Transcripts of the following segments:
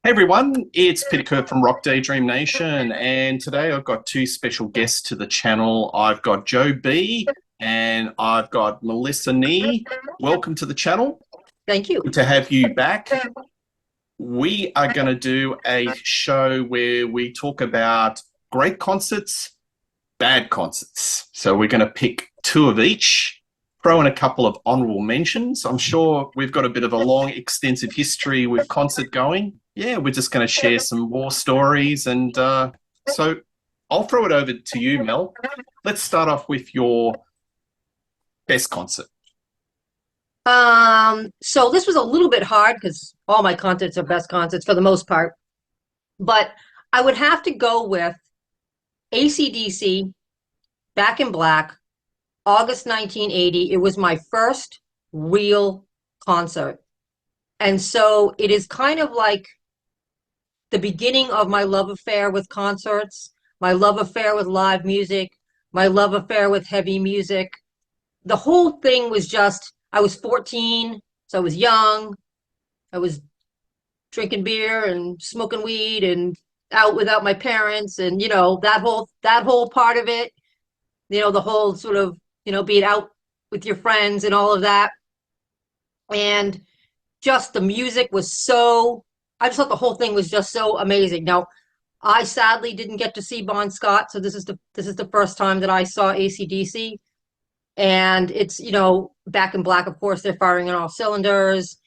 Hey everyone, it's Peter Kerr from Daydream Nation, and today I've got two special guests to the channel. I've got Joe B and I've got Melissa Nee. Welcome to the channel. Thank you. Good to have you back. We are going to do a show where we talk about great concerts, bad concerts. So we're going to pick two of each, throw in a couple of honorable mentions. I'm sure we've got a bit of a long, extensive history with concert going. Yeah, we're just going to share some war stories. And so I'll throw it over to you, Mel. Let's start off with your best concert. So this was a little bit hard because all my concerts are best concerts for the most part, but I would have to go with acdc Back in Black, August 1980. It was my first real concert. And so it is kind of like the beginning of my love affair with concerts, my love affair with live music, my love affair with heavy music. The whole thing was just, I was 14, so I was young. I was drinking beer and smoking weed and out without my parents, and that whole part of it, the whole sort of, being out with your friends and all of that. And just the music was so, I just thought the whole thing was just so amazing. Now, I sadly didn't get to see Bon Scott, so this is the first time that I saw AC/DC. And it's, Back in Black, of course, they're firing on all cylinders.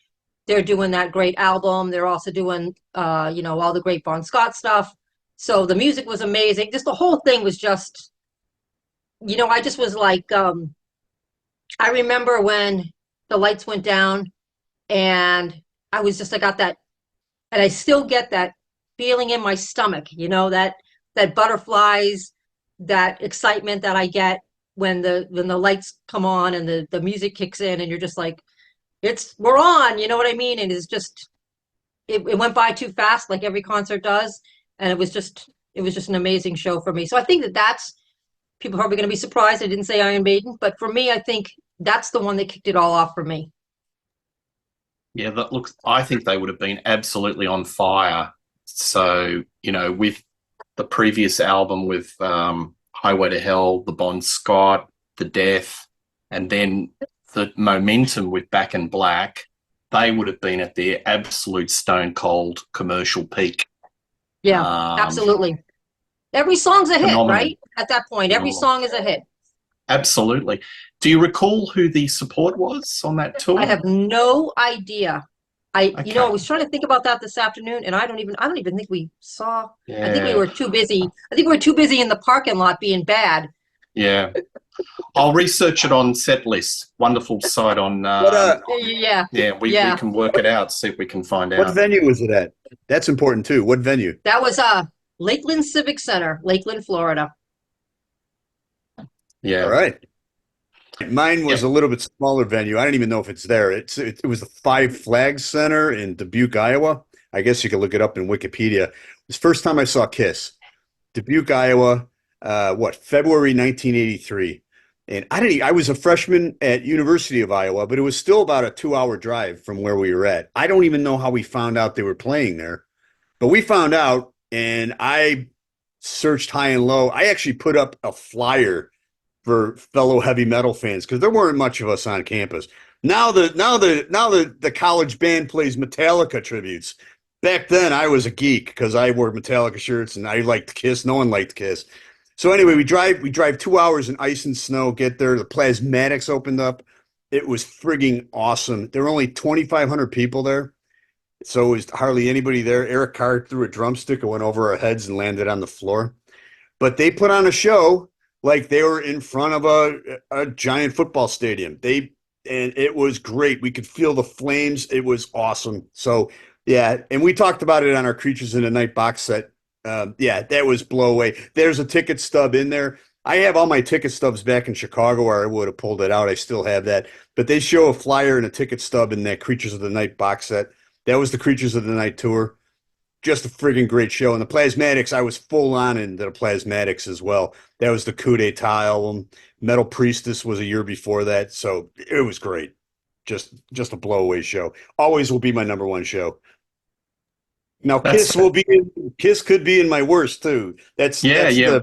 They're doing that great album. They're also doing, all the great Bon Scott stuff. So the music was amazing. Just the whole thing was just, I just was like, I remember when the lights went down and I got that, and I still get that feeling in my stomach, that butterflies, that excitement that I get when the lights come on and the music kicks in and you're just like, we're on, you know what I mean? And it's just it went by too fast, like every concert does. And it was just an amazing show for me. So I think that's people are probably going to be surprised I didn't say Iron Maiden, but for me, I think that's the one that kicked it all off for me. Yeah, that looks, I think they would have been absolutely on fire. So, with the previous album with Highway to Hell, the Bon Scott, the Death, and then the momentum with Back in Black, they would have been at their absolute stone cold commercial peak. Yeah, Um, absolutely. Every song's a hit, Phenomenal, right? At that point, every phenomenal. song is a hit. Absolutely. Do you recall who the support was on that I tour? have no idea. I Okay. was trying to think about that this afternoon, and I don't even think we saw. I think we Yeah. were too busy. I think we were too busy in the parking lot being bad. Yeah. I'll research it on Set List. Wonderful site on What Yeah, yeah, we yeah. can work it out, see if we can find what out. venue was it at? That's important too. What venue? That was Lakeland Civic Center, Lakeland, Florida. All Yeah. right. Mine was Yep. a little bit smaller venue. I don't even know if it's there. It was the Five Flags Center in Dubuque, Iowa. I guess you could look it up in Wikipedia. It was the first time I saw Kiss. Dubuque, Iowa. February 1983. And I was a freshman at University of Iowa, but it was still about a 2-hour drive from where we were at. I don't even know how we found out they were playing there, but we found out, and I searched high and low. I actually put up a flyer for fellow heavy metal fans because there weren't much of us on campus. Now the college band plays Metallica tributes. Back then, I was a geek because I wore Metallica shirts and I liked Kiss. No one liked Kiss. So anyway, we drive 2 hours in ice and snow. Get there, the Plasmatics opened up. It was frigging awesome. There were only 2,500 people there, so it was hardly anybody there. Eric Carr threw a drumstick and went over our heads and landed on the floor. But they put on a show like they were in front of a giant football stadium. And it was great. We could feel the flames. It was awesome. So yeah, and we talked about it on our Creatures in the Night box set. Yeah, that was blow away. There's a ticket stub in there. I have all my ticket stubs back in Chicago, or I would have pulled it out. I still have that. But they show a flyer and a ticket stub in that Creatures of the Night box set. That was the Creatures of the Night tour. Just a friggin' great show. And the Plasmatics, I was full on into the Plasmatics as well. That was the Coup d'etat album. Metal Priestess was a year before that. So it was great. Just a blow away show. Always will be my number one show. Now, That's Kiss could be in my worst too. yeah, yeah.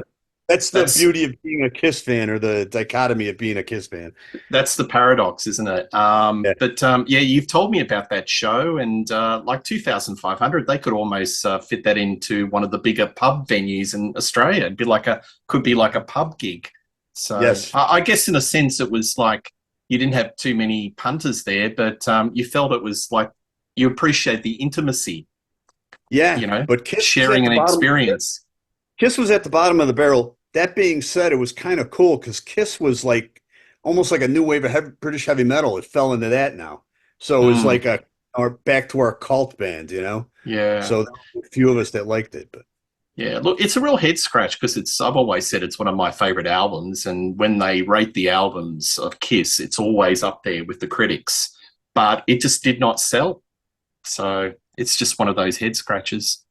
That's the That's beauty of being a Kiss fan, or the dichotomy of being a Kiss fan. that's the paradox, isn't it? Yeah. But yeah, you've told me about that show, and like 2,500, they could almost fit that into one of the bigger pub venues in Australia. It'd be like could be like a pub gig. So Yes. I guess in a sense, it was like you didn't have too many punters there, but you felt it was like you appreciate the intimacy, Yeah, you know, but Kiss was at sharing the an bottom. experience. Kiss was at the bottom of the barrel. That being said, it was kind of cool because Kiss was like almost like a new wave of British heavy metal. It fell into that now, so it was Mm, like our back to our cult band, you know. yeah. So there were a few of us that liked it, but Yeah, look, it's a real head scratch because I've always said it's one of my favorite albums. And when they rate the albums of Kiss, it's always up there with the critics. But it just did not sell. So it's just one of those head scratches.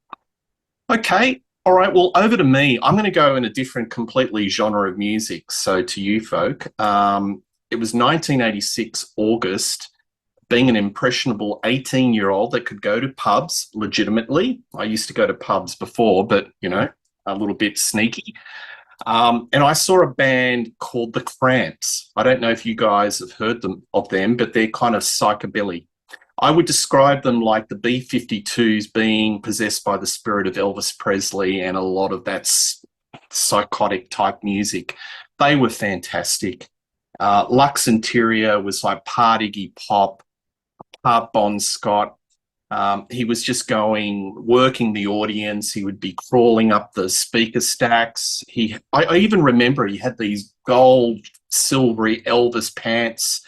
Okay. All right. Well, over to me. I'm going to go in a different, completely genre of music. So to you folk, it was 1986, August. Being an impressionable 18-year-old that could go to pubs legitimately. I used to go to pubs before, but, a little bit sneaky. And I saw a band called the Cramps. I don't know if you guys have heard of them, but they're kind of psychobilly. I would describe them like the B-52s being possessed by the spirit of Elvis Presley and a lot of that psychotic type music. They were fantastic. Lux Interior was like part Iggy Pop, part Bon Scott. He was just working the audience. He would be crawling up the speaker stacks. I even remember he had these gold, silvery Elvis pants.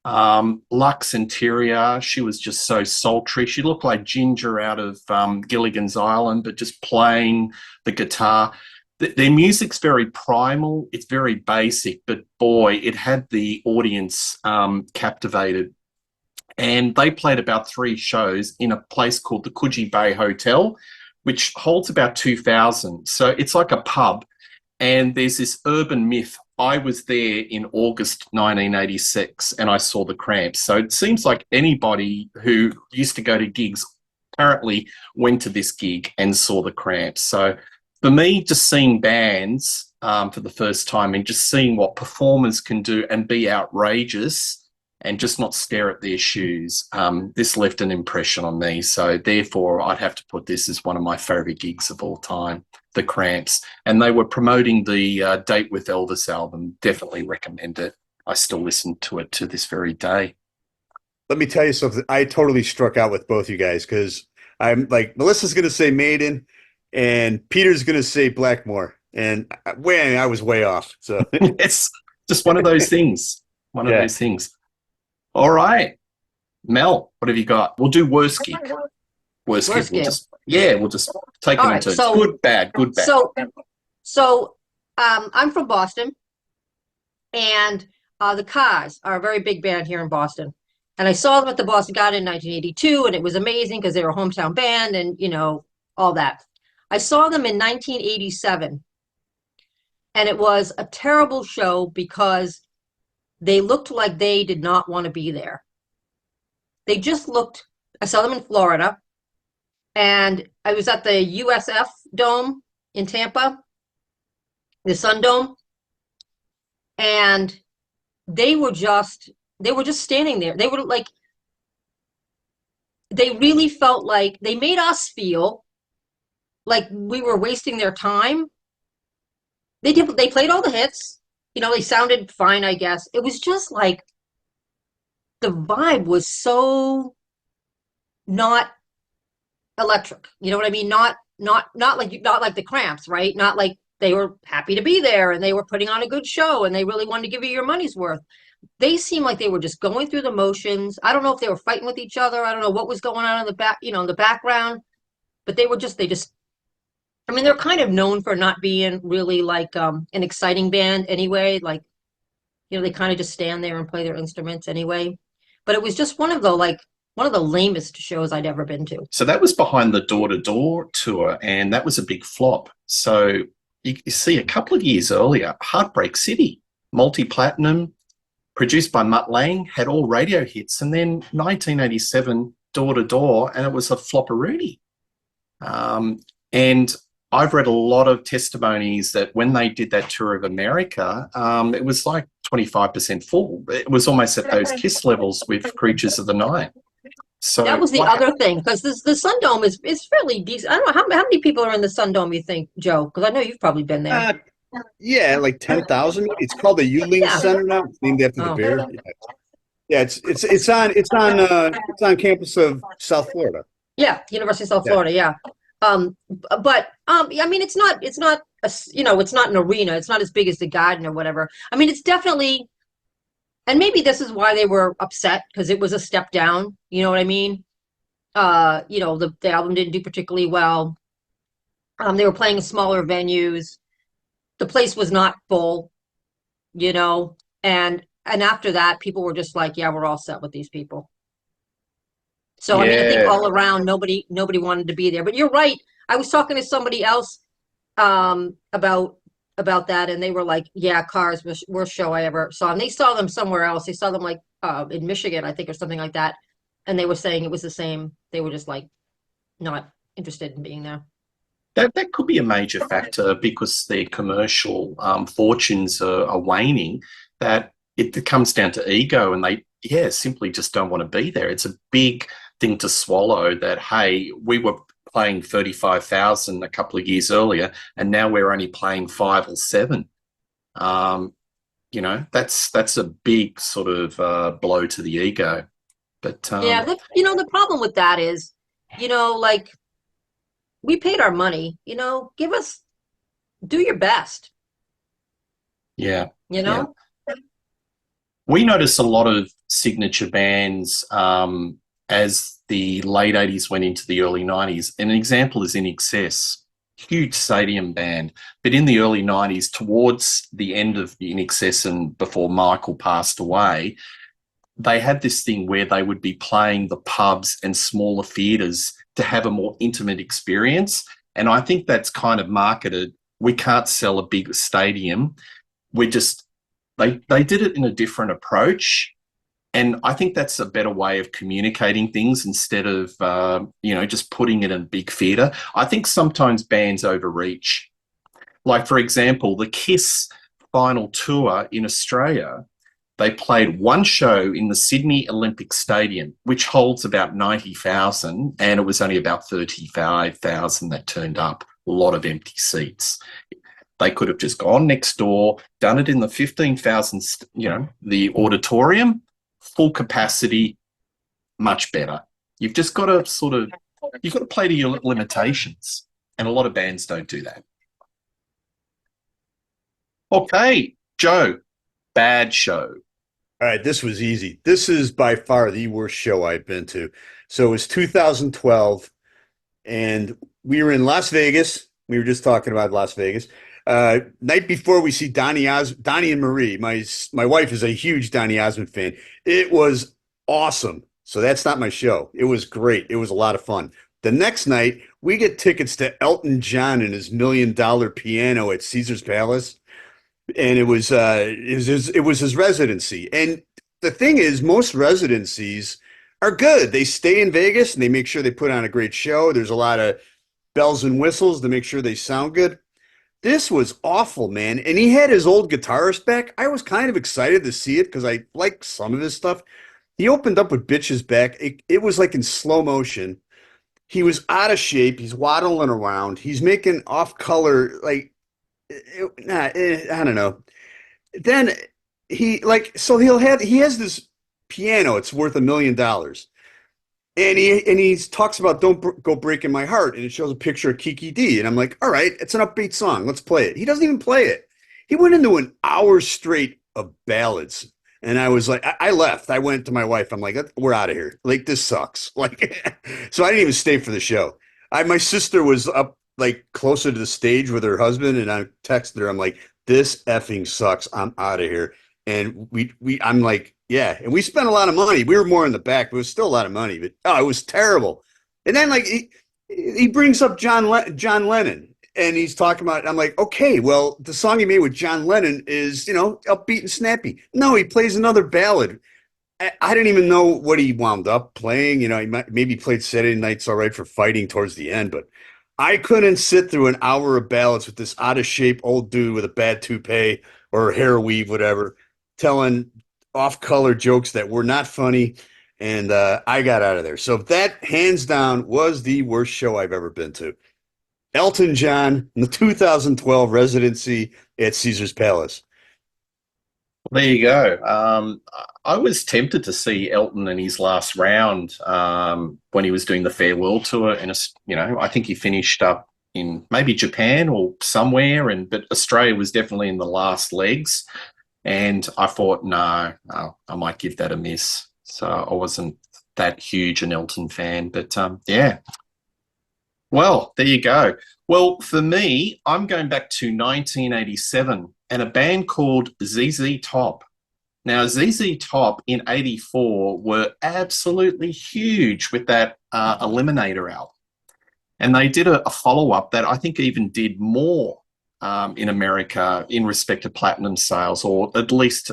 Lux Interior, she was just so sultry. She looked like Ginger out of Gilligan's Island, but just playing the guitar. Their music's very primal. It's very basic, but boy, it had the audience captivated. And they played about 3 shows in a place called the Coogee Bay Hotel, which holds about 2,000. So it's like a pub. And there's this urban myth. I was there in August 1986 and I saw the Cramps. So it seems like anybody who used to go to gigs apparently went to this gig and saw the Cramps. So for me, just seeing bands for the first time and just seeing what performers can do and be outrageous and just not stare at their shoes. This left an impression on me. So therefore, I'd have to put this as one of my favorite gigs of all time, the Cramps. And they were promoting the Date with Elvis album. Definitely recommend it. I still listen to it to this very day. let me tell you something. I totally struck out with both you guys because I'm like, Melissa's going to say Maiden and Peter's going to say Blackmore. And I was way off. So It's just one of those things. One of yeah. those things. All right. Mel, what have you got? We'll do worst gig. Worst gig. We'll just take All them right, into so- good, bad, good, bad. So I'm from Boston, and the Cars are a very big band here in Boston. And I saw them at the Boston Garden in 1982, and it was amazing because they were a hometown band and, all that. I saw them in 1987, and it was a terrible show because they looked like they did not want to be there. They just looked, I saw them in Florida, and I was at the USF Dome in Tampa, the Sun Dome, and they were just standing there. They were like, they really felt like they made us feel like we were wasting their time. They played all the hits. They sounded fine, I guess. It was just like the vibe was so not electric. You know what I mean? Not like the Cramps, right? Not like they were happy to be there and they were putting on a good show and they really wanted to give you your money's worth. They seemed like they were just going through the motions. I don't know if they were fighting with each other. I don't know what was going on in the back, in the background, but they just I mean, they're kind of known for not being really like an exciting band anyway. Like, they kind of just stand there and play their instruments anyway. But it was just one of the lamest shows I'd ever been to. So that was behind the Door to Door tour, and that was a big flop. So you see, a couple of years earlier, Heartbreak City, multi-platinum, produced by Mutt Lange, had all radio hits, and then 1987, Door to Door, and it was a flopperoonie. And I've read a lot of testimonies that when they did that tour of America, it was like 25% full. It was almost at those Kiss levels with Creatures of the Night. So That was the what other thing, because the Sun Dome is fairly decent. I don't know how many people are in the Sun Dome, you think, Joe? Because I know you've probably been there. Yeah, like 10,000. It's called the Yuling Yeah. Center now. It's named after the Oh. bear. Yeah, it's on campus of South Florida. Yeah, University of South Yeah. Florida. Yeah. But I mean, it's not it's not an arena. It's not as big as the Garden or whatever. I mean, it's definitely, and maybe this is why they were upset, because it was a step down. You know what I mean? The album didn't do particularly well. They were playing in smaller venues. The place was not full, and after that, people were just like, yeah, we're all set with these people. So I mean, I think Yeah. all around, nobody wanted to be there. But you're right. I was talking to somebody else about that, and they were like, yeah, Cars was worst show I ever saw. And they saw them somewhere else. They saw them like in Michigan, I think, or something like that. And they were saying it was the same. They were just like not interested in being there. That could be a major factor because their commercial fortunes are waning, that it comes down to ego, and they, simply just don't want to be there. It's a big thing to swallow that, hey, we were playing 35,000 a couple of years earlier, and now we're only playing 5 or 7. That's a big sort of blow to the ego. But Yeah, the problem with that is, like, we paid our money, do your best, yeah. you know? We noticed a lot of signature bands as the late 80s went into the early 90s. An example is In Excess, huge stadium band. But in the early 90s, towards the end of In Excess and before Michael passed away, they had this thing where they would be playing the pubs and smaller theatres to have a more intimate experience. And I think that's kind of marketed. We can't sell a big stadium. They did it in a different approach. And I think that's a better way of communicating things instead of, just putting it in a big theatre. I think sometimes bands overreach. Like, for example, the Kiss final tour in Australia, they played one show in the Sydney Olympic Stadium, which holds about 90,000, and it was only about 35,000 that turned up, a lot of empty seats. They could have just gone next door, done it in the 15,000, the auditorium, full capacity, much better. You've just got to you've got to play to your limitations. And a lot of bands don't do that. Okay, Joe, bad show. All right, this was easy. This is by far the worst show I've been to. So it was 2012, and we were in Las Vegas. We were just talking about Las Vegas. Night before, we see Donnie and Marie. My wife is a huge Donnie Osmond fan. It was awesome. So that's not my show. It was great. It was a lot of fun. The next night, we get tickets to Elton John and his $1 million piano at Caesar's Palace. And it was his residency. And the thing is, most residencies are good. They stay in Vegas and they make sure they put on a great show. There's a lot of bells and whistles to make sure they sound good. This was awful, man. And he had his old guitarist back. I was kind of excited to see it because I like some of his stuff. He opened up with Bitches Back. It was like in slow motion. He was out of shape. He's waddling around. He's making off color, like, I don't know. Then he has this piano. It's worth $1 million, and he talks about "Don't Go Breaking My Heart," and it shows a picture of Kiki D, and I'm like, all right, it's an upbeat song. Let's play it. He doesn't even play it. He went into an hour straight of ballads, and I was like, I left. I went to my wife. I'm like, we're out of here. Like, this sucks. Like, so I didn't even stay for the show. My sister was up like closer to the stage with her husband, and I texted her. I'm like, this effing sucks. I'm out of here. And I'm like, yeah. And we spent a lot of money. We were more in the back, but it was still a lot of money. But it was terrible. And then like he brings up John Lennon, and he's talking about. I'm like, okay, well, the song he made with John Lennon is upbeat and snappy. No, he plays another ballad. I didn't even know what he wound up playing. You know, maybe played Saturday Nights All Right for Fighting towards the end, but I couldn't sit through an hour of ballads with this out of shape old dude with a bad toupee or hair weave, whatever, telling off color jokes that were not funny. And I got out of there. So that hands down was the worst show I've ever been to. Elton John in the 2012 residency at Caesar's Palace. There you go. I was tempted to see Elton in his last round when he was doing the farewell tour, and I think he finished up in maybe Japan or somewhere, but Australia was definitely in the last legs, and I thought, no, I might give that a miss. So I wasn't that huge an Elton fan, but yeah. Well, there you go. Well, for me, I'm going back to 1987 and a band called ZZ Top. Now, ZZ Top in 84 were absolutely huge with that Eliminator album. And they did a follow-up that I think even did more in America in respect to platinum sales, or at least,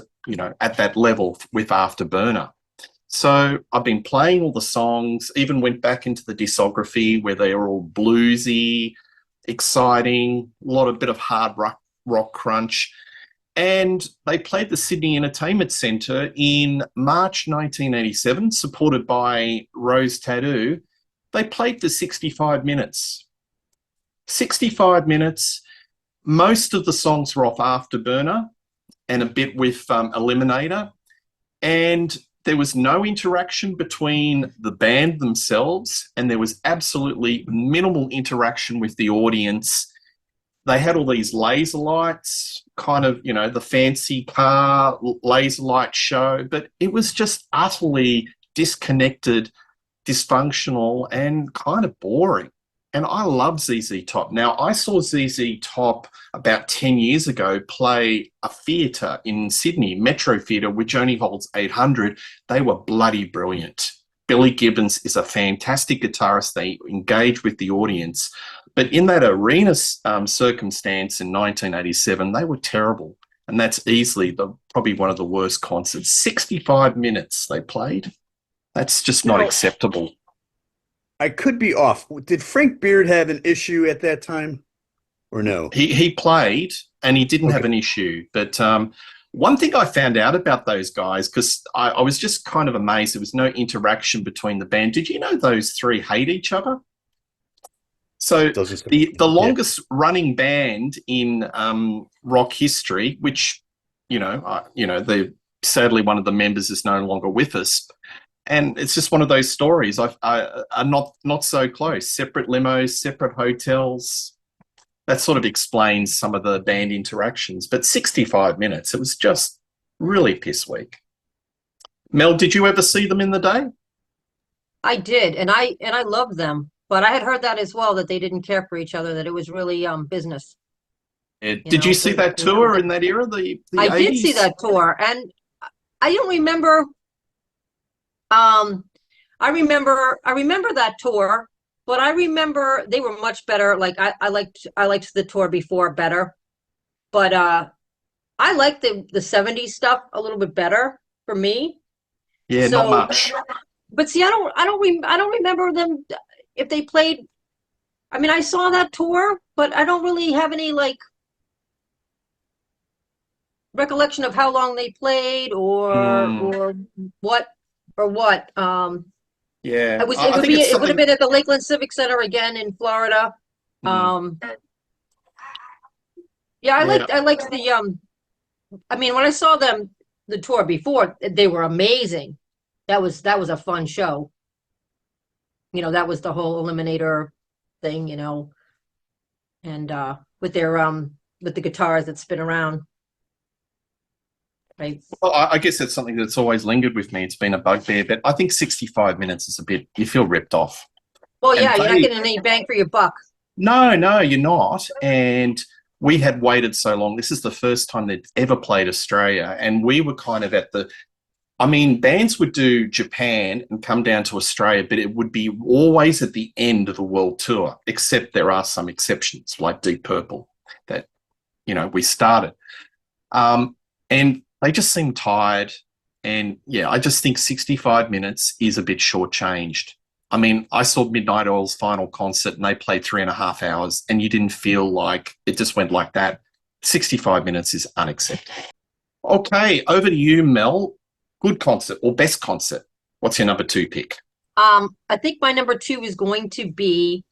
at that level with Afterburner. So I've been playing all the songs, even went back into the discography where they are all bluesy, exciting, a bit of hard rock crunch. And they played the Sydney Entertainment Centre in March 1987, supported by Rose Tattoo. They played for 65 minutes. 65 minutes. Most of the songs were off Afterburner and a bit with Eliminator. And there was no interaction between the band themselves, and there was absolutely minimal interaction with the audience. They had all these laser lights, kind of, the fancy car laser light show, but it was just utterly disconnected, dysfunctional, and kind of boring. And I love ZZ Top. Now, I saw ZZ Top about 10 years ago play a theatre in Sydney, Metro Theatre, which only holds 800. They were bloody brilliant. Billy Gibbons is a fantastic guitarist. They engage with the audience. But in that arena circumstance in 1987, they were terrible. And that's easily probably one of the worst concerts. 65 minutes they played. That's just not acceptable. I could be off. Did Frank Beard have an issue at that time or no? He played and he didn't have an issue. But one thing I found out about those guys, because I was just kind of amazed, there was no interaction between the band. Did you know those three hate each other? So the longest running band in rock history, which, sadly one of the members is no longer with us. And it's just one of those stories. Are not so close. Separate limos, separate hotels. That sort of explains some of the band interactions. But 65 minutes, it was just really piss weak. Mel, did you ever see them in the day? I did, and I loved them. But I had heard that as well, that they didn't care for each other, that it was really business. Did you see that tour in that era? The I 80s? did see that tour, and I don't remember. I remember that tour, but I remember they were much better. Like I liked the tour before better, but I liked the 70s stuff a little bit better for me. Yeah, So, not much. but see, I don't remember them if they played. I mean, I saw that tour, but I don't really have any recollection of how long they played or what. Yeah, It would have been at the Lakeland Civic Center again in Florida. Yeah, I liked the I mean, when I saw them the tour before, they were amazing. That was a fun show. That was the whole Eliminator thing, and with the guitars that spin around. Right. Well, I guess that's something that's always lingered with me. It's been a bugbear, but I think 65 minutes is you feel ripped off. Well, yeah, you're not getting any bang for your buck. No, you're not. And we had waited so long. This is the first time they'd ever played Australia. And we were kind of bands would do Japan and come down to Australia, but it would be always at the end of the world tour, except there are some exceptions, like Deep Purple, that, we started. And they just seemed tired. And yeah, I just think 65 minutes is a bit shortchanged. I mean, I saw Midnight Oil's final concert and they played 3.5 hours, and you didn't feel like it just went like that. 65 minutes is unacceptable. Okay, over to you, Mel. Good concert or best concert? What's your number two pick? I think my number two is going to be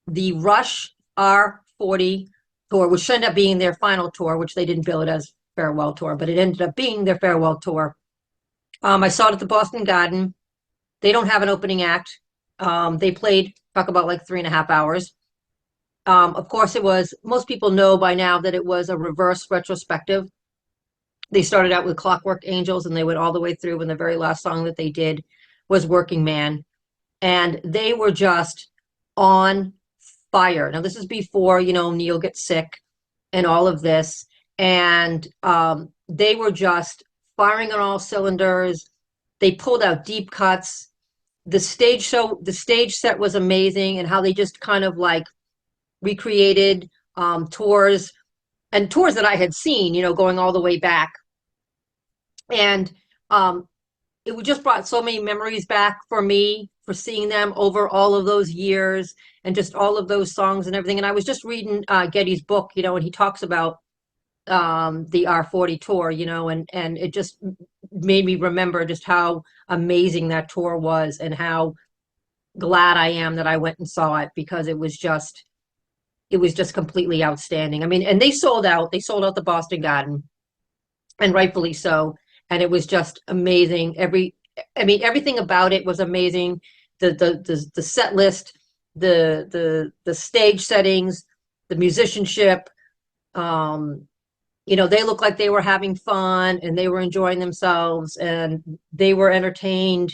the Rush R40 tour, which ended up being their final tour, which they didn't bill it as farewell tour, but it ended up being their farewell tour. I saw it at the Boston Garden. They don't have an opening act. They played, talk about like 3.5 hours. Of course, most people know by now that it was a reverse retrospective. They started out with Clockwork Angels and they went all the way through, and the very last song that they did was Working Man. And they were just on fire. Now, this is before, Neil gets sick and all of this. And they were just firing on all cylinders. They pulled out deep cuts. The stage set was amazing, and how they just kind of like recreated tours that I had seen, going all the way back. And it just brought so many memories back for me for seeing them over all of those years and just all of those songs and everything. And I was just reading Geddy's book, and he talks about the R40 tour, and it just made me remember just how amazing that tour was and how glad I am that I went and saw it, because it was just completely outstanding. I mean, and they sold out the Boston Garden, and rightfully so. And it was just amazing. Everything about it was amazing. The set list, the stage settings, the musicianship. They looked like they were having fun and they were enjoying themselves and they were entertained,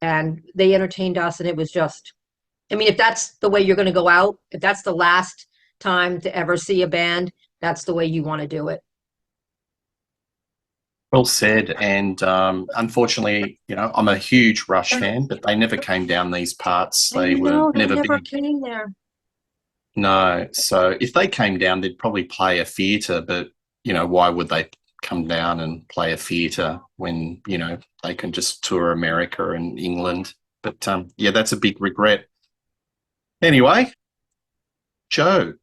and they entertained us. And it was just, if that's the way you're going to go out, if that's the last time to ever see a band, that's the way you want to do it. Well said. And unfortunately, I'm a huge Rush fan, but they never came down these parts. They were they never never big. came there. No. So if they came down, they'd probably play a theatre, but, why would they come down and play a theatre when, they can just tour America and England? But yeah, that's a big regret. Anyway, Joe,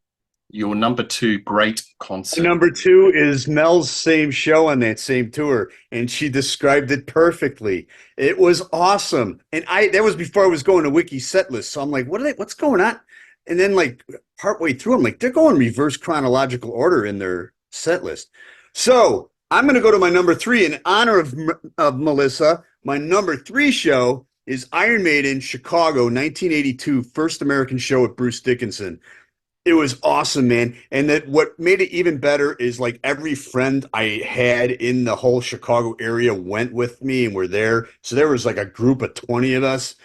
your number two great concert. Number two is Mel's same show on that same tour, and she described it perfectly. It was awesome. And that was before I was going to Wiki Setlist. So I'm like, what's going on? And then like partway through, I'm like, they're going reverse chronological order in their set list. So I'm going to go to my number three in honor of Melissa. My number three show is Iron Maiden, Chicago, 1982, first American show with Bruce Dickinson. It was awesome, man. And that what made it even better is like every friend I had in the whole Chicago area went with me and were there. So there was like a group of 20 of us,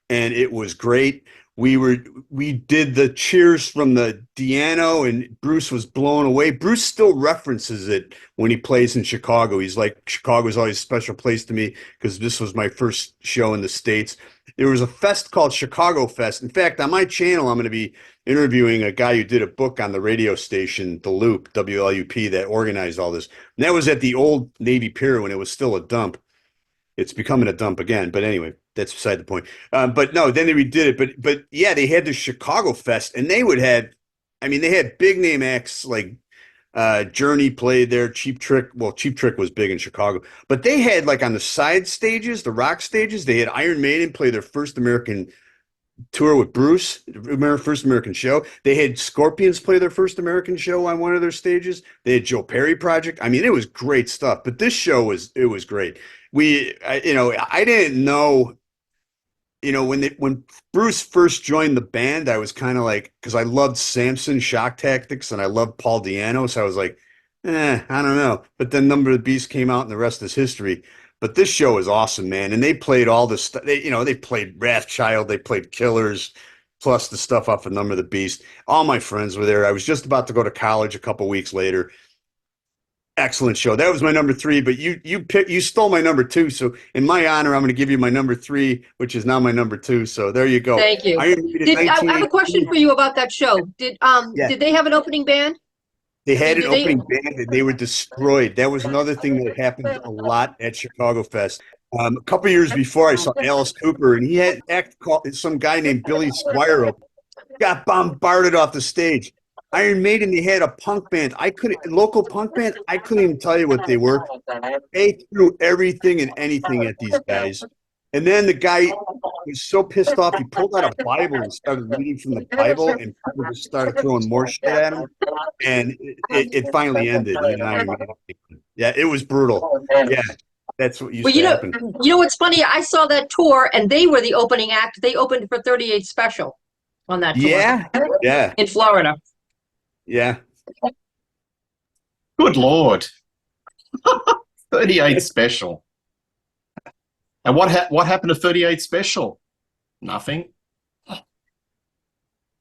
and it was great. We did the cheers from the Diano, and Bruce was blown away. Bruce still references it when he plays in Chicago. He's like, Chicago's always a special place to me because this was my first show in the States. There was a fest called Chicago Fest. In fact, on my channel, I'm going to be interviewing a guy who did a book on the radio station, The Loop, WLUP, that organized all this. And that was at the old Navy Pier when it was still a dump. It's becoming a dump again. But anyway, that's beside the point. But no, then they redid it. But yeah, they had the Chicago Fest, and they had big name acts like Journey played there, Cheap Trick. Well, Cheap Trick was big in Chicago. But they had like on the side stages, the rock stages, they had Iron Maiden play their first American tour with Bruce, first American show. They had Scorpions play their first American show on one of their stages. They had Joe Perry Project. I mean, it was great stuff. But this show was great. I didn't know, when Bruce first joined the band, I was kind of like, because I loved Samson, Shock Tactics, and I loved Paul Diano, so I was like, I don't know. But then Number of the Beast came out, and the rest is history. But this show is awesome, man. And they played all the stuff. They played Wrathchild, they played Killers, plus the stuff off of Number of the Beast. All my friends were there. I was just about to go to college a couple weeks later. Excellent show. That was my number three, but you stole my number two. So in my honor, I'm going to give you my number three, which is now my number two. So there you go. Thank you. I have a question for you about that show. Did they have an opening band? They had an Do they- opening band and they were destroyed. That was another thing that happened a lot at Chicago Fest. A couple years before, I saw Alice Cooper, and he had some guy named Billy Squire got bombarded off the stage. Iron Maiden, they had a punk band. Local punk band. I couldn't even tell you what they were. They threw everything and anything at these guys. And then the guy was so pissed off, he pulled out a Bible and started reading from the Bible, and people just started throwing more shit at him. And it finally ended. Yeah, it was brutal. Yeah, that's what used to happen. You know what's funny? I saw that tour, and they were the opening act. They opened for 38 Special on that tour. Yeah. In Florida. Yeah. Good Lord. 38 Special. And what happened to 38 Special? Nothing.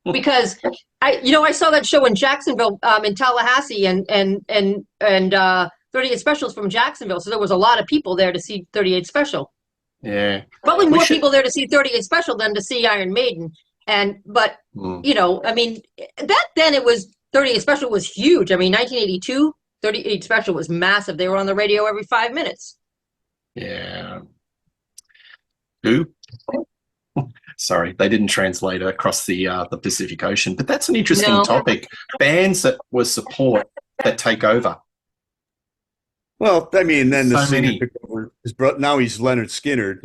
Because I saw that show in Jacksonville, in Tallahassee, and 38 Specials from Jacksonville. So there was a lot of people there to see 38 Special. Yeah. Probably more people there to see 38 Special than to see Iron Maiden. But I mean, back then 38 Special was huge. I mean, 1982, 38 Special was massive. They were on the radio every 5 minutes. Yeah. Who? Sorry, they didn't translate across the Pacific Ocean. But that's an interesting topic. Bands that were support that take over. Well, I mean, then the singer many. took over his brother. Now he's Leonard Skinner.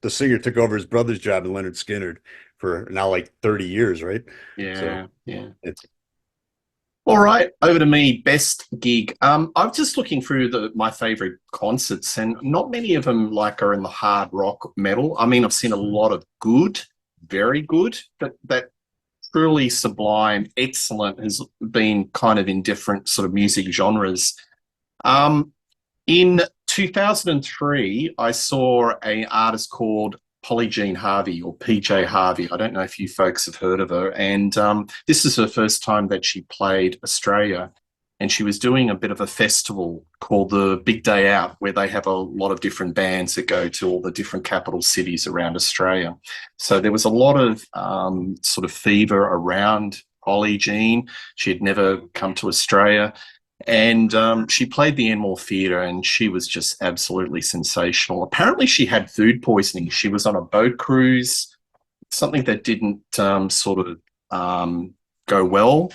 The singer took over his brother's job in Leonard Skinner for now like 30 years, right? Yeah, yeah. All right, over to me. Best gig. I'm just looking through my favorite concerts, and not many of them are in the hard rock metal. I mean, I've seen a lot of good, very good, but that truly sublime, excellent has been kind of in different sort of music genres. In 2003, I saw an artist called J Harvey or PJ Harvey. I don't know if you folks have heard of her. And this is her first time that she played Australia. And she was doing a bit of a festival called the Big Day Out, where they have a lot of different bands that go to all the different capital cities around Australia. So there was a lot of sort of fever around Polly Jean. She had never come to Australia. And she played the Enmore Theatre, and she was just absolutely sensational. Apparently she had food poisoning. She was on a boat cruise, something that didn't sort of go well.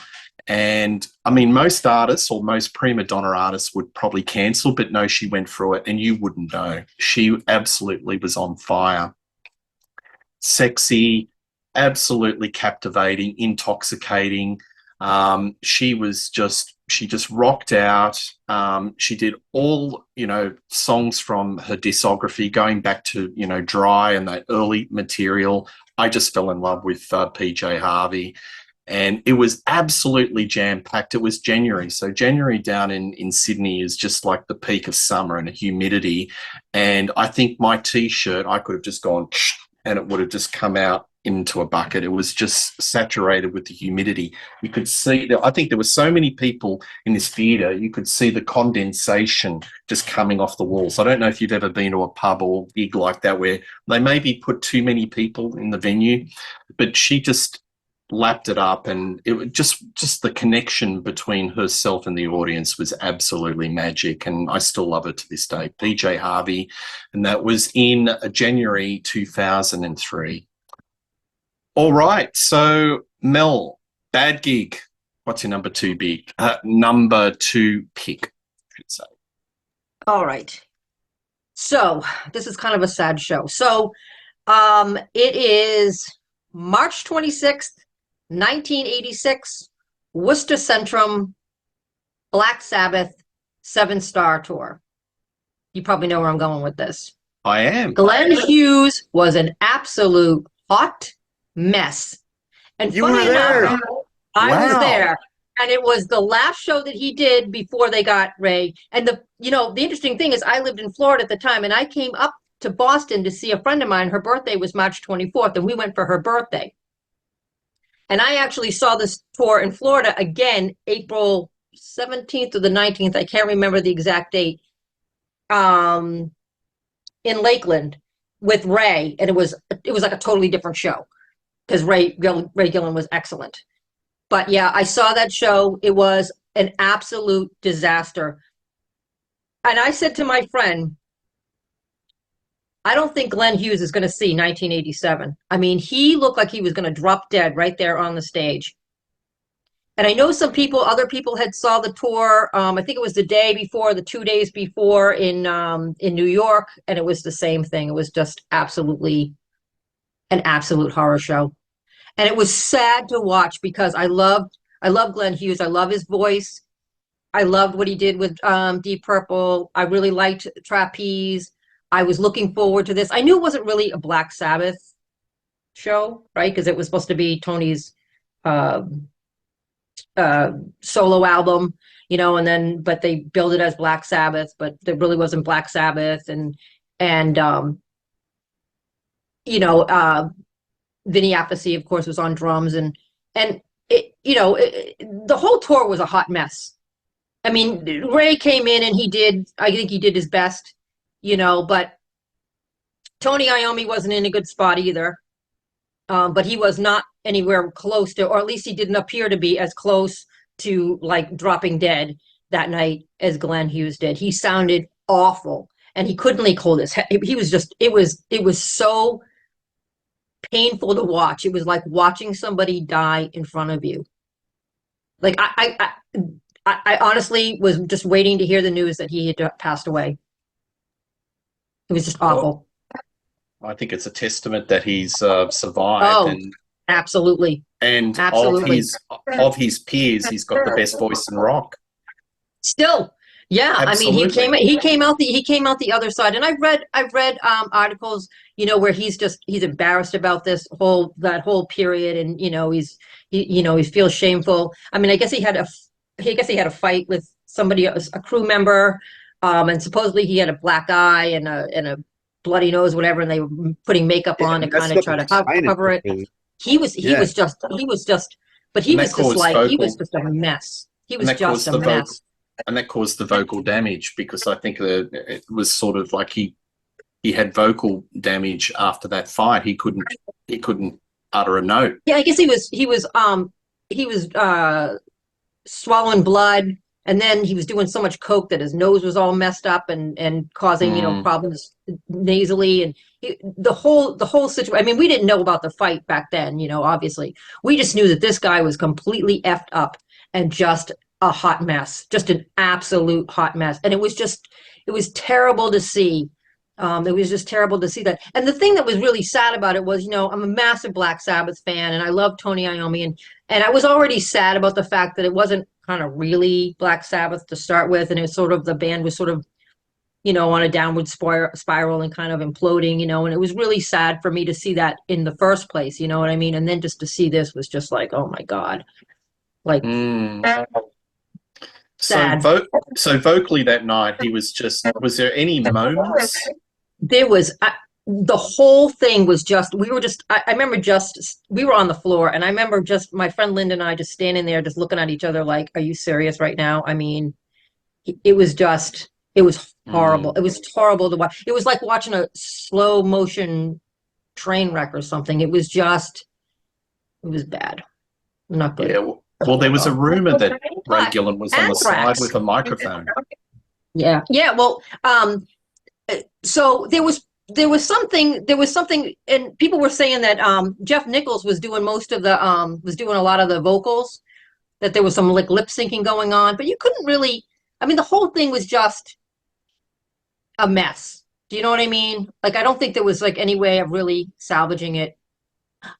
And I mean, most artists or most prima donna artists would probably cancel, but no, she went through it and you wouldn't know. She absolutely was on fire. Sexy, absolutely captivating, intoxicating. She just rocked out. She did all, songs from her discography going back to, Dry and that early material. I just fell in love with PJ Harvey, and it was absolutely jam-packed. It was January. So January down in Sydney is just like the peak of summer and humidity. And I think my T-shirt, I could have just gone and it would have just come out into a bucket. It was just saturated with the humidity. You could see that. I think there were so many people in this theatre, you could see the condensation just coming off the walls. I don't know if you've ever been to a pub or gig like that where they maybe put too many people in the venue, but she just lapped it up, and it was just the connection between herself and the audience was absolutely magic, and I still love it to this day. PJ Harvey, and that was in January 2003. All right, so Mel, bad gig. What's your number two pick? I should say. All right. So this is kind of a sad show. So it is March 26th, 1986, Worcester Centrum, Black Sabbath, 7-Star Tour. You probably know where I'm going with this. I am. Glenn Hughes was an absolute hot mess. And you were there. I was there. And it was the last show that he did before they got Ray. And the interesting thing is I lived in Florida at the time, and I came up to Boston to see a friend of mine. Her birthday was March 24th, and we went for her birthday. And I actually saw this tour in Florida again, April 17th or the 19th. I can't remember the exact date. In Lakeland with Ray, and it was like a totally different show because Ray Gillen was excellent. But yeah, I saw that show. It was an absolute disaster. And I said to my friend, I don't think Glenn Hughes is going to see 1987. I mean, he looked like he was going to drop dead right there on the stage. And I know other people had saw the tour. I think it was the day before, the 2 days before in New York, and it was the same thing. It was just absolutely an absolute horror show. And it was sad to watch because I love Glenn Hughes. I love his voice. I loved what he did with Deep Purple. I really liked Trapeze. I was looking forward to this. I knew it wasn't really a Black Sabbath show, right? Because it was supposed to be Tony's solo album, but they billed it as Black Sabbath, but there really wasn't Black Sabbath. And Vinny Appice, of course, was on drums, and it, the whole tour was a hot mess. I mean, Ray came in and I think he did his best, but Tony Iommi wasn't in a good spot either. But he was not anywhere close to, or at least he didn't appear to be as close to like dropping dead that night as Glenn Hughes did. He sounded awful, and he couldn't hold his head. He was just, it was so painful to watch. It was like watching somebody die in front of you. Like I honestly was just waiting to hear the news that he had passed away. It was just awful. I think it's a testament that he's survived. Oh, and absolutely. And absolutely. Of his peers, he's got the best voice in rock. Still, yeah. Absolutely. I mean, he came out the other side, and I've read articles, where he's embarrassed about that whole period, and he feels shameful. I mean, I guess he had a fight with somebody, a crew member, and supposedly he had a black eye and a bloody nose, whatever, and they were putting makeup on to kind of try to cover it. He was just a mess. He was just a mess. And that caused the vocal damage, because I think it was sort of like he had vocal damage after that fight. He couldn't utter a note. Yeah, I guess he was swallowing blood. And then he was doing so much coke that his nose was all messed up and causing, problems nasally, and the whole situation. I mean, we didn't know about the fight back then, obviously. We just knew that this guy was completely effed up and just a hot mess, just an absolute hot mess. And it was terrible to see. It was just terrible to see that. And the thing that was really sad about it was, I'm a massive Black Sabbath fan, and I love Tony Iommi, and I was already sad about the fact that it wasn't kind of really Black Sabbath to start with, and it was sort of, the band was sort of, on a downward spiral and kind of imploding, and it was really sad for me to see that in the first place, you know what I mean? And then just to see this was just like, oh my God, like sad. So vocally that night, was there any moments? There was, the whole thing was just, I remember we were on the floor, and I remember just my friend Linda and I just standing there, just looking at each other like, are you serious right now? I mean, it was horrible. It was horrible to watch. It was like watching a slow motion train wreck or something. It was bad. Not good. Yeah. Well, there was a rumor that Ray Gillen was on the side with a microphone. Yeah. Yeah. Well, so there was something, and people were saying that Jeff Nichols was doing doing a lot of the vocals, that there was some like lip syncing going on, but you couldn't really, I mean, the whole thing was just a mess. Do you know what I mean? Like, I don't think there was like any way of really salvaging it.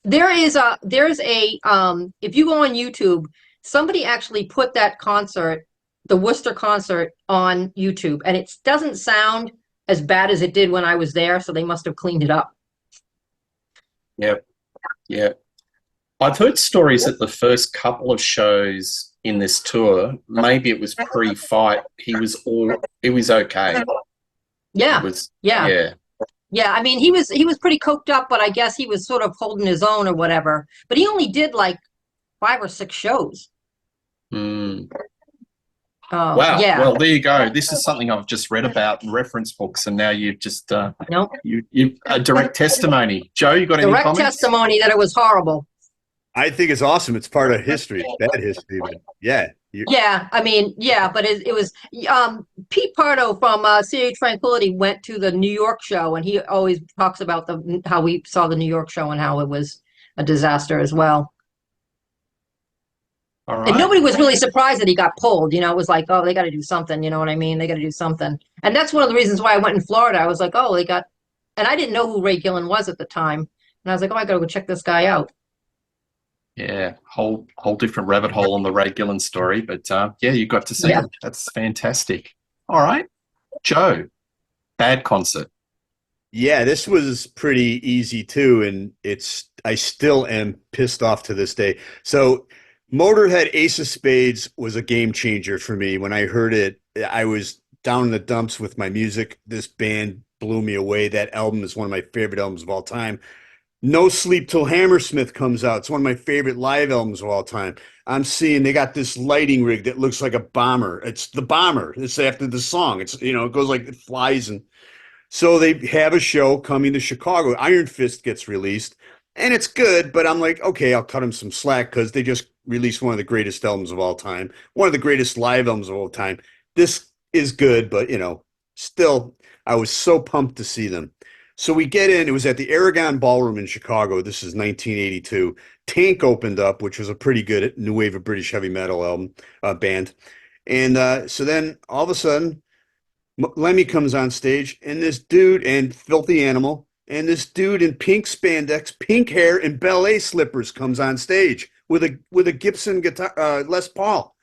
There's a if you go on YouTube, somebody actually put that concert, the Worcester concert, on YouTube, and it doesn't sound as bad as it did when I was there, so they must have cleaned it up. Yeah. I've heard stories that the first couple of shows in this tour, maybe it was pre-fight, it was okay. Yeah. Yeah. Yeah, I mean, he was pretty coked up, but I guess he was sort of holding his own or whatever. But he only did like 5 or 6 shows. Wow. Yeah. Well, there you go. This is something I've just read about in reference books, and now you've just Nope. you a direct testimony. Joe, you got any comments? Direct testimony that it was horrible. I think it's awesome. It's part of history. It's bad history, but yeah, Yeah, I mean, yeah, but it was Pete Pardo from CA Tranquility went to the New York show, and he always talks about the how we saw the New York show and how it was a disaster as well. All And right. nobody was really surprised that he got pulled. You know, it was like, oh, they got to do something. You know what I mean? They got to do something. And that's one of the reasons why I went in Florida. I was like, oh, they got, and I didn't know who Ray Gillen was at the time. And I was like, oh, I got to go check this guy out. Yeah, whole different rabbit hole on the Ray Gillen story, but yeah, you got to see Yeah. him. That's fantastic. All right, Joe, bad concert. Yeah, this was pretty easy too, and I still am pissed off to this day. So Motorhead Ace of Spades was a game changer for me. When I heard it, I was down in the dumps with my music. This band blew me away. That album is one of my favorite albums of all time. No Sleep Till Hammersmith comes out. It's one of my favorite live albums of all time. I'm seeing they got this lighting rig that looks like a bomber. It's the bomber. It's after the song. It's, it goes like it flies, and so they have a show coming to Chicago. Iron Fist gets released, and it's good, but I'm like, okay, I'll cut them some slack because they just released one of the greatest albums of all time, one of the greatest live albums of all time. This is good, but still, I was so pumped to see them. So we get in. It was at the Aragon Ballroom in Chicago. This is 1982. Tank opened up, which was a pretty good new wave of British heavy metal band. And so then all of a sudden, Lemmy comes on stage, and this dude and Filthy Animal, and this dude in pink spandex, pink hair, and ballet slippers comes on stage with a Gibson guitar, Les Paul,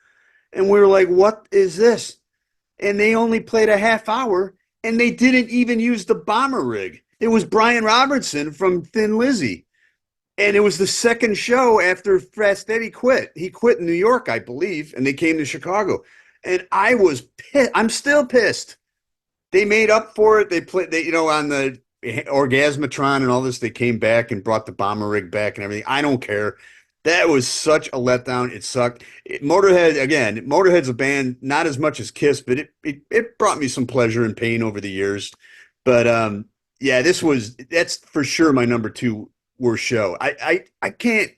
and we were like, "What is this?" And they only played a half hour, and they didn't even use the bomber rig. It was Brian Robertson from Thin Lizzy, and it was the second show after Fast Eddie quit. He quit in New York, I believe, and they came to Chicago, and I was pissed. I'm still pissed. They made up for it. They played, on the Orgasmatron and all this. They came back and brought the bomber rig back and everything. I don't care. That was such a letdown. It sucked. Motorhead, again, Motorhead's a band, not as much as Kiss, but it brought me some pleasure and pain over the years. But yeah, that's for sure my number two worst show. I can't.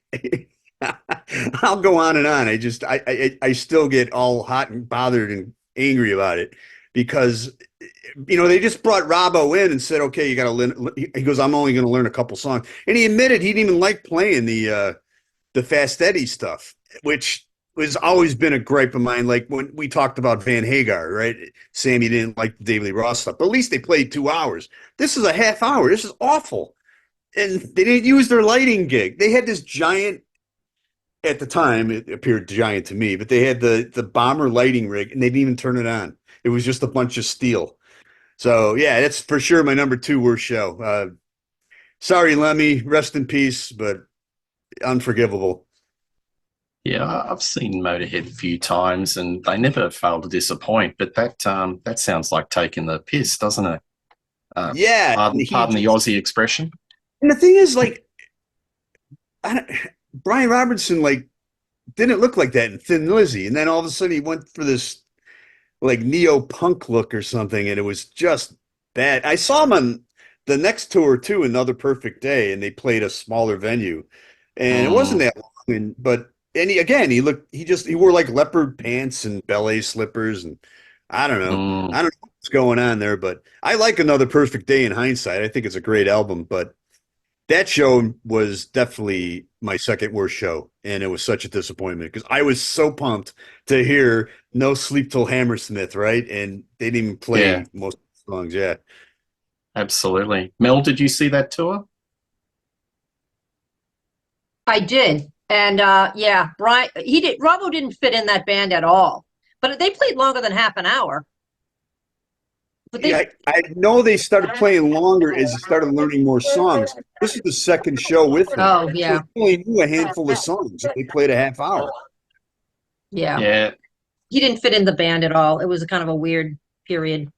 I'll go on and on. I still get all hot and bothered and angry about it because they just brought Robbo in and said, okay, you got to learn. He goes, I'm only going to learn a couple songs. And he admitted he didn't even like playing the Fast Eddie stuff, which has always been a gripe of mine. Like when we talked about Van Hagar, right? Sammy didn't like the David Lee Roth stuff, but at least they played 2 hours. This is a half hour. This is awful. And they didn't use their lighting gig. They had this giant, at the time, it appeared giant to me, but they had the bomber lighting rig and they didn't even turn it on. It was just a bunch of steel. So yeah, that's for sure my number two worst show. Sorry, Lemmy, rest in peace, but unforgivable. Yeah, I've seen Motorhead a few times, and they never fail to disappoint. But that sounds like taking the piss, doesn't it? Yeah, Pardon the Aussie expression. and the thing is, like, Brian Robertson, like, didn't look like that in Thin Lizzy, and then all of a sudden he went for this like neo punk look or something, and it was just bad. I saw him on the next tour too, Another Perfect Day, and they played a smaller venue, and it wasn't Mm, that long. He wore like leopard pants and ballet slippers, and I don't know, mm. I don't know what's going on there, but I like Another Perfect Day in hindsight. I think it's a great album, but that show was definitely my second worst show, and it was such a disappointment because I was so pumped to hear "No Sleep Till Hammersmith," right? And they didn't even Yeah, play most of the songs. Yeah, absolutely. Mel, did you see that tour? I did. And yeah, Brian, Robbo didn't fit in that band at all. But they played longer than half an hour. But yeah. they, I know they started playing longer as he started learning more songs. This is the second show with him, oh, so yeah, he only knew a handful of songs. They played a half hour. yeah. Yeah, He didn't fit in the band at all. It was a kind of a weird period.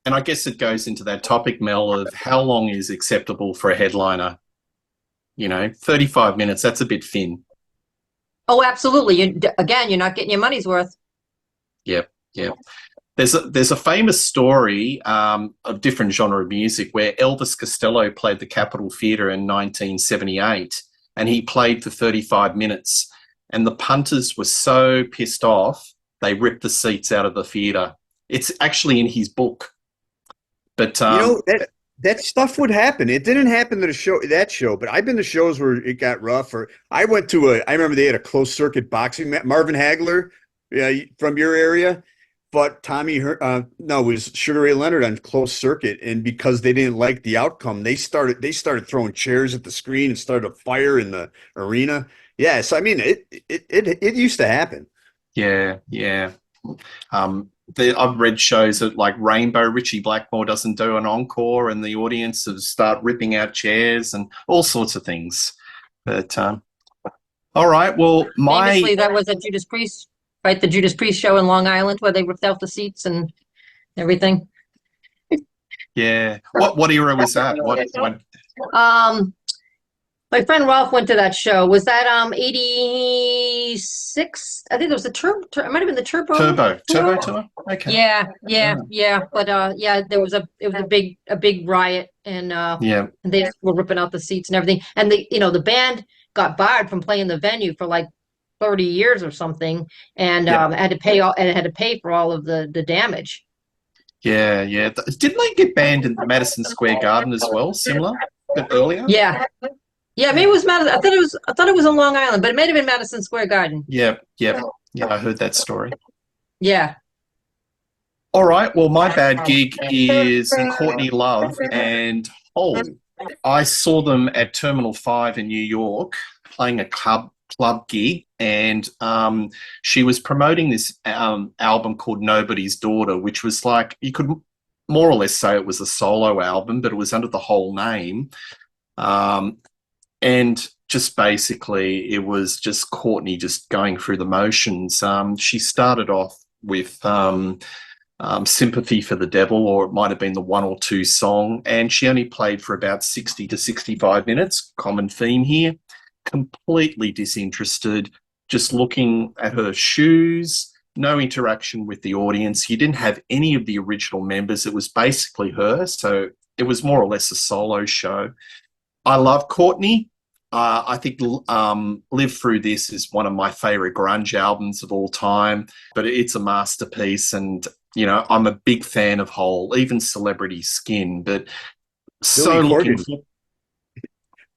and I guess it goes into that topic, Mel, of how long is acceptable for a headliner. 35 minutes, that's a bit thin. Oh, absolutely. Again, you're not getting your money's worth. Yep, yep. There's a famous story of different genre of music where Elvis Costello played the Capitol Theatre in 1978, and he played for 35 minutes. and the punters were so pissed off, they ripped the seats out of the theater. It's actually in his book. But that stuff would happen. It didn't happen to that show, but I've been to shows where it got rough. Or I remember they had a closed circuit boxing match. Marvin Hagler, from your area, but it was Sugar Ray Leonard on closed circuit, and because they didn't like the outcome, they started throwing chairs at the screen and started a fire in the arena. Yeah, so I mean, it used to happen. Yeah. I've read shows that like Rainbow, Richie Blackmore doesn't do an encore, and the audiences start ripping out chairs and all sorts of things. But all right, well, famously, that was a Judas Priest, right? The Judas Priest show in Long Island where they ripped out the seats and everything. Yeah. What era was that? What? My friend Ralph went to that show. Was that 86? I think it was the turbo. It might have been the turbo Turbo. Okay. Yeah. But it was a big riot, and Yeah. and they were ripping out the seats and everything. And the band got barred from playing the venue for like 30 years or something, and had to pay for all of the damage. Yeah. Didn't they get banned in Madison Square Garden as well? Similar, but earlier. Yeah, maybe it was Madison. I thought it was on Long Island, but it may have been Madison Square Garden. Yeah. I heard that story. Yeah. All right. Well, my bad gig is Courtney Love and Hole. I saw them at Terminal 5 in New York playing a club gig, and she was promoting this album called Nobody's Daughter, which was like, you could more or less say it was a solo album, but it was under the whole name. And just basically, it was just Courtney just going through the motions. She started off with Sympathy for the Devil, or it might have been the one or two song, and she only played for about 60 to 65 minutes. Common theme here. Completely disinterested, just looking at her shoes, no interaction with the audience. You didn't have any of the original members. It was basically her, so it was more or less a solo show. I love Courtney. I think Live Through This is one of my favorite grunge albums of all time, but it's a masterpiece. And, I'm a big fan of Hole, even Celebrity Skin, but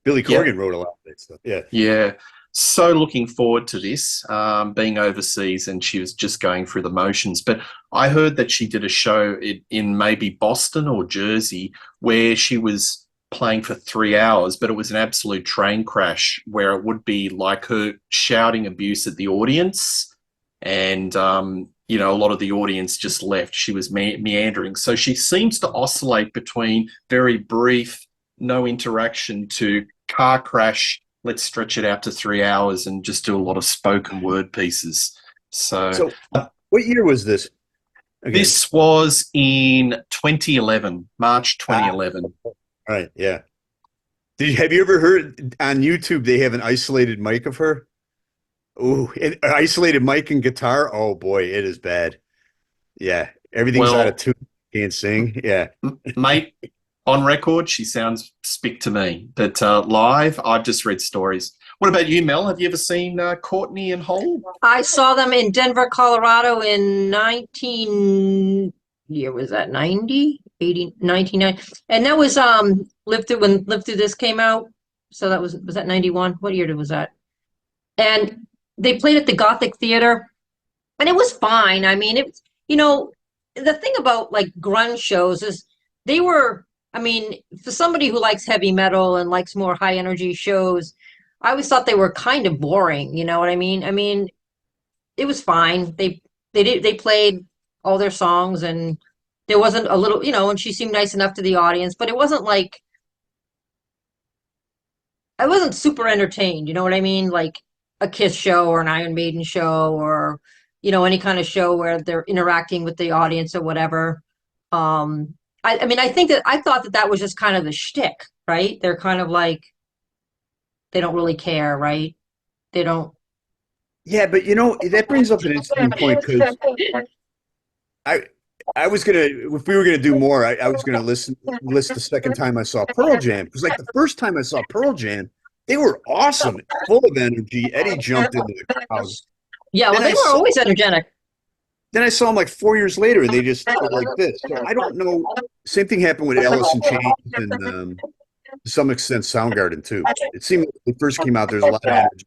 Billy Corgan wrote a lot of that stuff. Yeah. Yeah. So looking forward to this, being overseas, and she was just going through the motions. But I heard that she did a show in maybe Boston or Jersey where she was playing for 3 hours, but it was an absolute train crash where it would be like her shouting abuse at the audience, and a lot of the audience just left. She was meandering. So she seems to oscillate between very brief, no interaction, to car crash, let's stretch it out to 3 hours and just do a lot of spoken word pieces. So what year was this? Again? This was in 2011, March 2011. Right, yeah. Have you ever heard on YouTube they have an isolated mic of her? Ooh, an isolated mic and guitar? Oh boy, it is bad. Yeah, everything's out of tune. Can't sing. Yeah. Mate, on record, she sounds spick to me. But live, I've just read stories. What about you, Mel? Have you ever seen Courtney and Hole? I saw them in Denver, Colorado in 90, 99? And that was Live Through This came out. So was that 91? What year was that? And they played at the Gothic Theater, and it was fine. I mean, the thing about like grunge shows is they were, for somebody who likes heavy metal and likes more high energy shows, I always thought they were kind of boring. You know what I mean? It was fine. They played all their songs, and there wasn't a little, and she seemed nice enough to the audience, but it wasn't like, I wasn't super entertained. You know what I mean? Like a Kiss show or an Iron Maiden show, or, any kind of show where they're interacting with the audience or whatever. I thought that was just kind of the shtick, right? They're kind of like, they don't really care, right? They don't. Yeah, but that brings up an interesting point, because I was gonna, if we were gonna do more, I was gonna list the second time I saw Pearl Jam, because like the first time I saw Pearl Jam, They were awesome, full of energy. Eddie jumped into the crowd. Yeah, well, Then they I were saw always energetic. then I saw them like 4 years later, and they just were like this. So I don't know. Same thing happened with Alice in Chains and to some extent Soundgarden too. It seemed when they first came out, there's a lot of energy.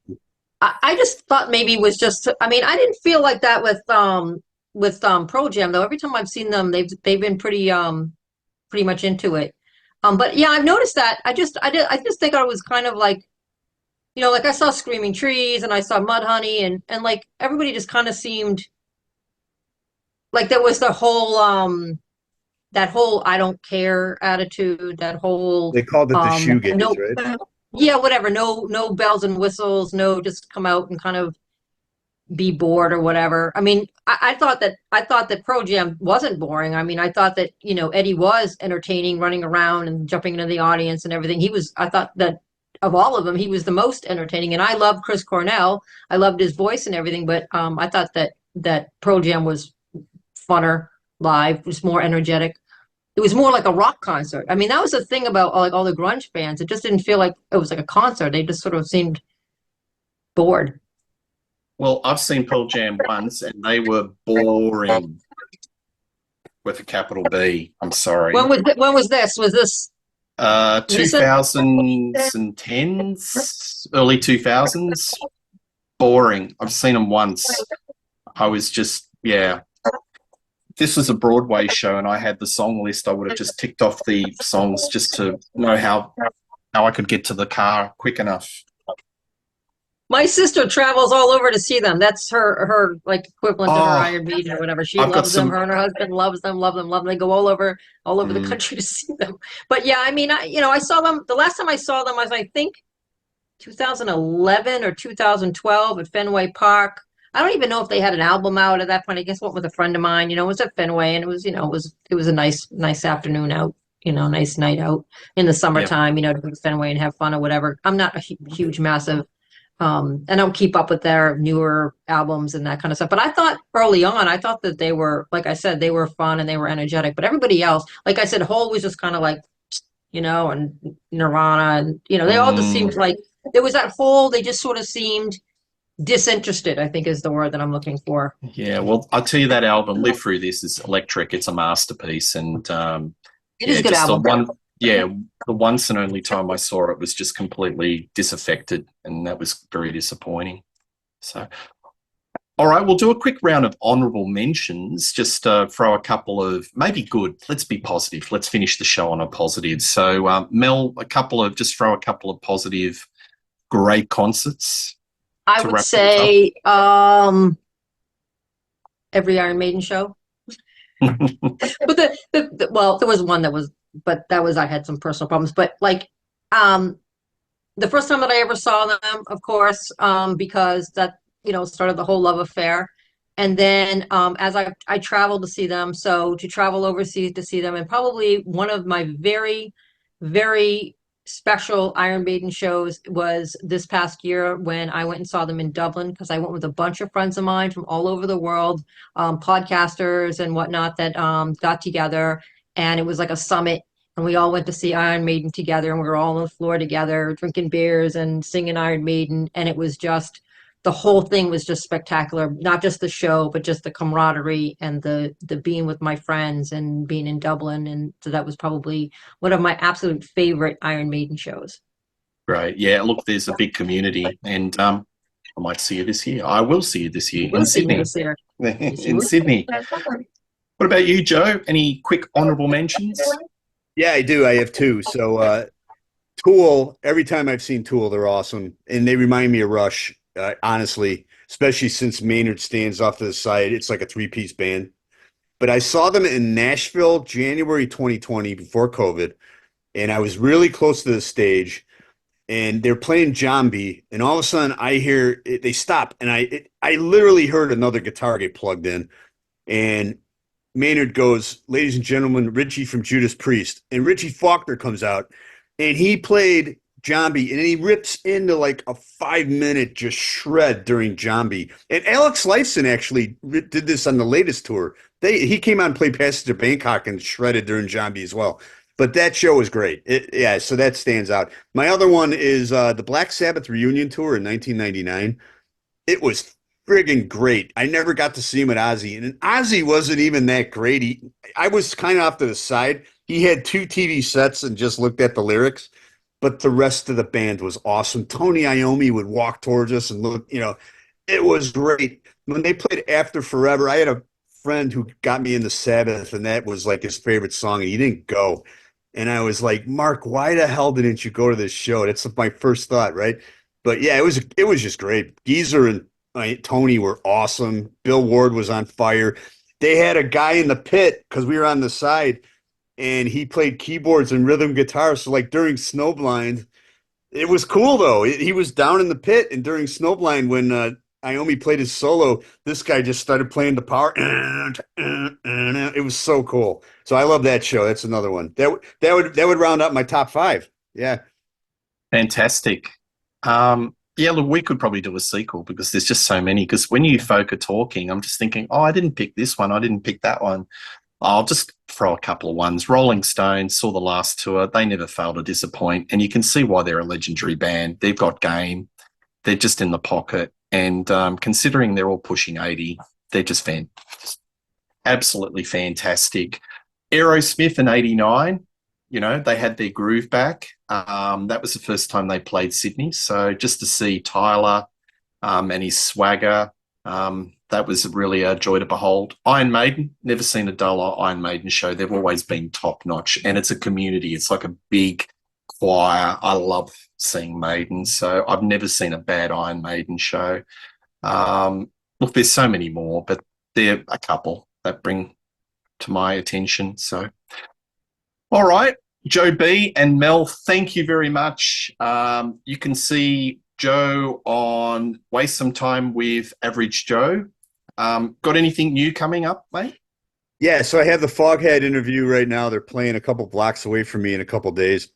I just thought maybe it was just. I mean, I didn't feel like that with Pro Jam though. Every time I've seen them, they've been pretty much into it. But yeah, I've noticed that. I just think I was kind of like, like I saw Screaming Trees and I saw Mudhoney and like everybody just kind of seemed like there was the whole that whole I don't care attitude, that whole They called it the shoegaze, no, right? yeah, whatever, no bells and whistles, no, just come out and kind of be bored or whatever. I mean, I thought that Pro Jam wasn't boring. I mean, I thought that, Eddie was entertaining, running around and jumping into the audience and everything. I thought that of all of them, he was the most entertaining. And I loved Chris Cornell. I loved his voice and everything, but I thought that Pro Jam was funner live, was more energetic. It was more like a rock concert. I mean, that was the thing about like all the grunge bands. It just didn't feel like it was like a concert. They just sort of seemed bored. Well, I've seen Pearl Jam once, and they were boring with a capital B. I'm sorry. When was this? Was this recent? 2010s, early 2000s. Boring. I've seen them once. I was just, yeah. If this was a Broadway show and I had the song list, I would have just ticked off the songs just to know how I could get to the car quick enough. My sister travels all over to see them. That's her like equivalent to her Oh, Iron Maiden or whatever. She I've got loves them. some. Her and her husband loves them, love them, love them. They go all over the Mm, country to see them. But yeah, I mean, I saw them. The last time I saw them was I think 2011 or 2012 at Fenway Park. I don't even know if they had an album out at that point. I guess went with a friend of mine. It was at Fenway, and it was it was a nice afternoon out. Nice night out in the yeah. summertime. To go to Fenway and have fun or whatever. I'm not a huge, massive. I don't keep up with their newer albums and that kind of stuff. But I thought early on, I thought that they were, like I said, they were fun and they were energetic. But everybody else, like I said, Hole was just kind of like, and Nirvana, and they all just Mm, seemed like there was that whole. They just sort of seemed disinterested, I think is the word that I'm looking for. yeah. Well, I'll tell you that album, Live Through This, is electric. It's a masterpiece. And It is yeah, a good just album. the once and only time I saw it was just completely disaffected. And that was very disappointing. So, all right, we'll do a quick round of honorable mentions. Just throw a couple of maybe good. Let's be positive. Let's finish the show on a positive. So, Mel, just throw a couple of positive, great concerts I to would wrap things up. say every Iron Maiden show. But well, there was one that was, but that was I had some personal problems. But like the first time that I ever saw them, of course, because that started the whole love affair. And then as I traveled to see them, so to travel overseas to see them, and probably one of my very, very special Iron Maiden shows was this past year when I went and saw them in Dublin, because I went with a bunch of friends of mine from all over the world, podcasters and whatnot that got together, and it was like a summit. And we all went to see Iron Maiden together, and we were all on the floor together, drinking beers and singing Iron Maiden. And it was just, the whole thing was just spectacular. Not just the show, but just the camaraderie and the being with my friends and being in Dublin. And so that was probably one of my absolute favorite Iron Maiden shows. Great. Yeah, look, there's a big community, and I might see you this year. I will see you this year We'll in see you Sydney. this year. In Sydney. What about you, Joe? Any quick honorable mentions? Yeah, I do. I have two. So Tool, every time I've seen Tool, they're awesome. And they remind me of Rush, honestly, especially since Maynard stands off to the side. It's like a three-piece band. But I saw them in Nashville, January 2020, before COVID. And I was really close to the stage. And they're playing Zombie. And all of a sudden, I hear they stop. And I literally heard another guitar get plugged in. And Maynard goes, "Ladies and gentlemen, Richie from Judas Priest." And Richie Faulkner comes out, and he played Zombie, and he rips into like a 5-minute just shred during Zombie. And Alex Lifeson actually did this on the latest tour. He came out and played Passage to Bangkok and shredded during Zombie as well. But that show was great. Yeah, so that stands out. My other one is the Black Sabbath reunion tour in 1999. It was friggin' great. I never got to see him at Ozzy, and Ozzy wasn't even that great. I was kind of off to the side. He had two TV sets and just looked at the lyrics, but the rest of the band was awesome. Tony Iommi would walk towards us and look, it was great. When they played After Forever, I had a friend who got me into Sabbath, and that was like his favorite song, and he didn't go. And I was like, Mark, why the hell didn't you go to this show? That's my first thought, right? But yeah, it was just great. Geezer and Tony were awesome. Bill Ward was on fire. They had a guy in the pit because we were on the side, and he played keyboards and rhythm guitar. So like during Snowblind, it was cool though. He was down in the pit, and during Snowblind, when Iommi played his solo, this guy just started playing the power. It was so cool. So I love that show. That's another one. That would round up my top five. Yeah. Fantastic. Yeah, look, we could probably do a sequel because there's just so many. Because when you folk are talking, I'm just thinking, oh, I didn't pick this one. I didn't pick that one. I'll just throw a couple of ones. Rolling Stones, saw the last tour. They never fail to disappoint. And you can see why they're a legendary band. They've got game. They're just in the pocket. And considering they're all pushing 80, they're just absolutely fantastic. Aerosmith in 89, they had their groove back. That was the first time they played Sydney. So just to see Tyler and his swagger, that was really a joy to behold. Iron Maiden, never seen a dull Iron Maiden show. They've always been top notch, and it's a community. It's like a big choir. I love seeing Maiden, so I've never seen a bad Iron Maiden show. Look, there's so many more, but there are a couple that bring to my attention. So, all right, Joe B and Mel, thank you very much. You can see Joe on Waste Some Time with Average Joe. Got anything new coming up, mate? Yeah, so I have the Foghat interview right now. They're playing a couple blocks away from me in a couple days.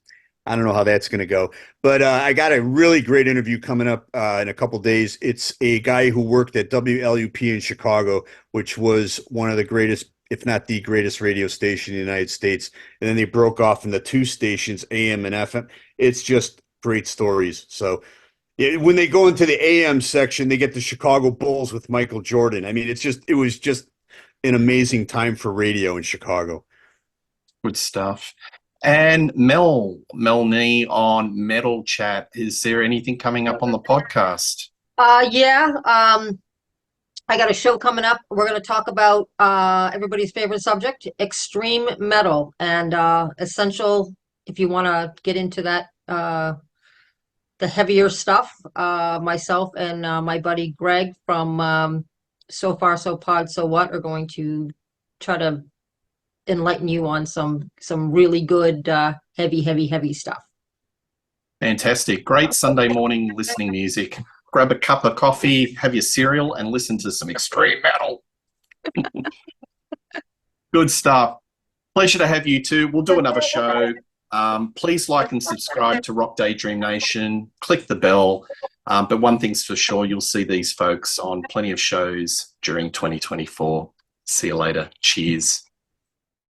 I don't know how that's going to go, but I got a really great interview coming up in a couple days. It's a guy who worked at WLUP in Chicago, which was one of the greatest, if not the greatest radio station in the United States. And then they broke off into two stations, AM and FM. It's just great stories. So when they go into the AM section, they get the Chicago Bulls with Michael Jordan. I mean, it was just an amazing time for radio in Chicago. Good stuff. And Mel Nee on Metal Chat. Is there anything coming up on the podcast? Yeah. I got a show coming up. We're going to talk about everybody's favorite subject, extreme metal, and essential if you want to get into that, the heavier stuff. Myself and my buddy Greg from So Far So Pod So What are going to try to enlighten you on some really good heavy stuff. Fantastic. Great Sunday morning listening music. Grab a cup of coffee, have your cereal, and listen to some extreme metal. Good stuff. Pleasure to have you too. We'll do another show. Please like and subscribe to Rock Daydream Nation. Click the bell. But one thing's for sure, you'll see these folks on plenty of shows during 2024. See you later. Cheers.